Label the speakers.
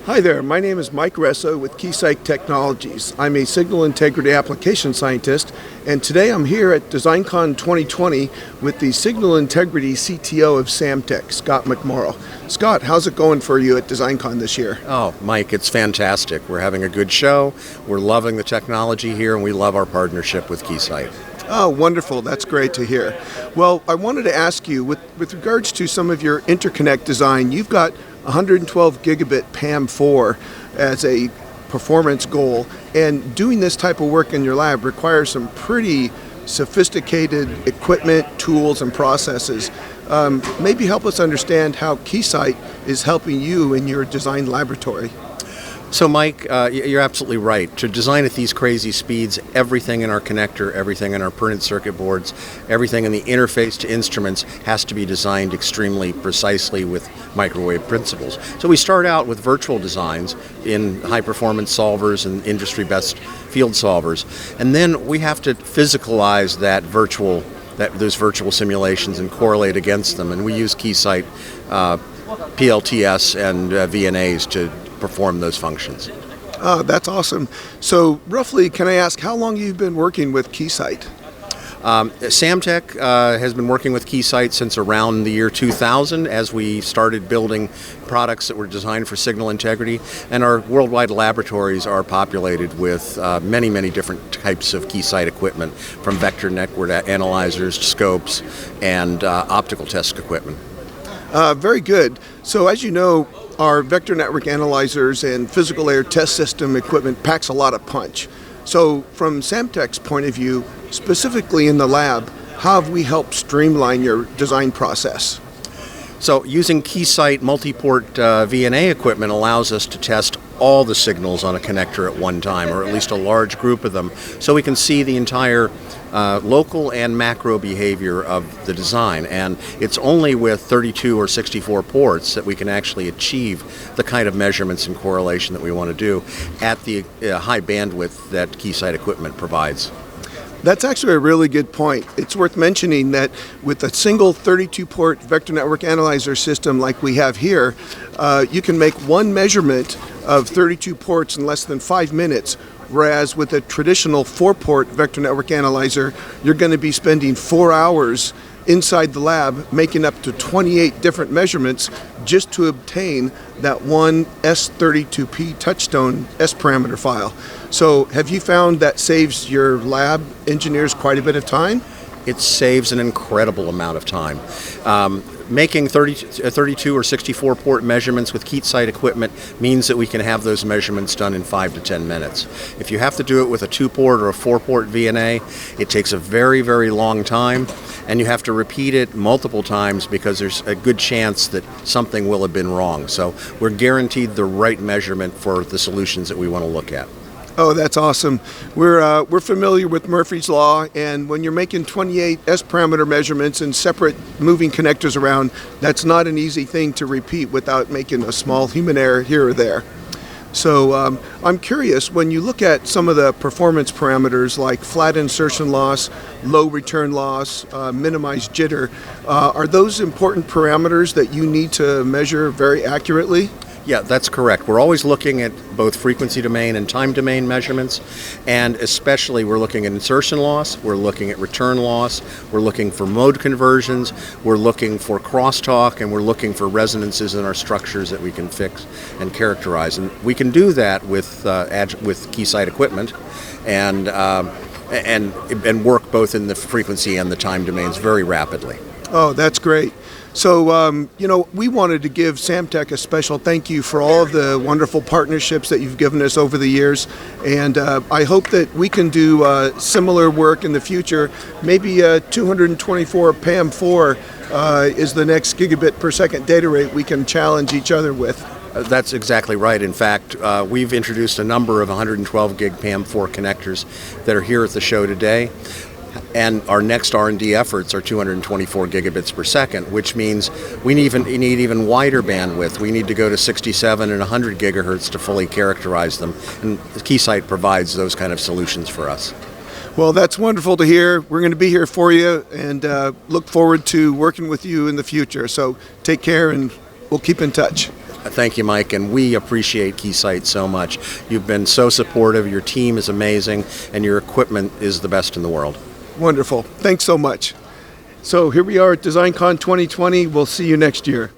Speaker 1: Hi there, my name is Mike Ressa with Keysight Technologies. I'm a signal integrity application scientist, and today I'm here at DesignCon 2020 with the signal integrity CTO of Samtec, Scott McMorrow. Scott, how's it going for you at DesignCon this year?
Speaker 2: Oh, Mike, it's fantastic. We're having a good show, we're loving the technology here, and we love our partnership with Keysight.
Speaker 1: Oh, wonderful. That's great to hear. Well, I wanted to ask you, with regards to some of your interconnect design, you've got 112 gigabit PAM4 as a performance goal, and doing this type of work in your lab requires some pretty sophisticated equipment, tools, and processes. Maybe help us understand how Keysight is helping you in your design laboratory.
Speaker 2: So Mike, you're absolutely right. To design at these crazy speeds, everything in our connector, everything in our printed circuit boards, everything in the interface to instruments has to be designed extremely precisely with microwave principles. So we start out with virtual designs in high-performance solvers and industry-best field solvers, and then we have to physicalize those virtual simulations and correlate against them, and we use Keysight PLTS and VNAs to perform those functions.
Speaker 1: Oh, that's awesome. So roughly, can I ask how long you've been working with Keysight?
Speaker 2: Samtec has been working with Keysight since around the year 2000 as we started building products that were designed for signal integrity, and our worldwide laboratories are populated with many, many different types of Keysight equipment, from vector network analyzers, scopes, and optical test equipment.
Speaker 1: Very good. So as you know, our vector network analyzers and physical layer test system equipment packs a lot of punch. So from Samtec's point of view, specifically in the lab, how have we helped streamline your design process?
Speaker 2: So using Keysight multi-port VNA equipment allows us to test all the signals on a connector at one time, or at least a large group of them, so we can see the entire local and macro behavior of the design. And it's only with 32 or 64 ports that we can actually achieve the kind of measurements and correlation that we want to do at the high bandwidth that Keysight equipment provides.
Speaker 1: That's actually a really good point. It's worth mentioning that with a single 32-port vector network analyzer system like we have here, you can make one measurement of 32 ports in less than 5 minutes, whereas with a traditional 4-port vector network analyzer, you're going to be spending 4 hours inside the lab making up to 28 different measurements just to obtain that one S32P touchstone S parameter file. So have you found that saves your lab engineers quite a bit of time?
Speaker 2: It saves an incredible amount of time. Making 32 or 64 port measurements with Keysight equipment means that we can have those measurements done in 5 to 10 minutes. If you have to do it with a 2-port or a 4-port VNA, it takes a very, very long time, and you have to repeat it multiple times because there's a good chance that something will have been wrong. So we're guaranteed the right measurement for the solutions that we want to look at.
Speaker 1: Oh, that's awesome. We're familiar with Murphy's Law, and when you're making 28 S-parameter measurements and separate moving connectors around, that's not an easy thing to repeat without making a small human error here or there. So I'm curious, when you look at some of the performance parameters like flat insertion loss, low return loss, minimized jitter, are those important parameters that you need to measure very accurately?
Speaker 2: Yeah, that's correct. We're always looking at both frequency domain and time domain measurements, and especially we're looking at insertion loss, we're looking at return loss, we're looking for mode conversions, we're looking for crosstalk, and we're looking for resonances in our structures that we can fix and characterize. And we can do that with Keysight equipment and work both in the frequency and the time domains very rapidly.
Speaker 1: Oh, that's great. So, we wanted to give Samtec a special thank you for all of the wonderful partnerships that you've given us over the years. And I hope that we can do similar work in the future. Maybe 224 PAM4 is the next gigabit per second data rate we can challenge each other with.
Speaker 2: That's exactly right. In fact, we've introduced a number of 112 gig PAM4 connectors that are here at the show today. And our next R&D efforts are 224 gigabits per second, which means we need even wider bandwidth. We need to go to 67 and 100 gigahertz to fully characterize them. And Keysight provides those kind of solutions for us.
Speaker 1: Well, that's wonderful to hear. We're going to be here for you and look forward to working with you in the future. So take care and we'll keep in touch.
Speaker 2: Thank you, Mike, and we appreciate Keysight so much. You've been so supportive, your team is amazing, and your equipment is the best in the world.
Speaker 1: Wonderful. Thanks so much. So here we are at DesignCon 2020. We'll see you next year.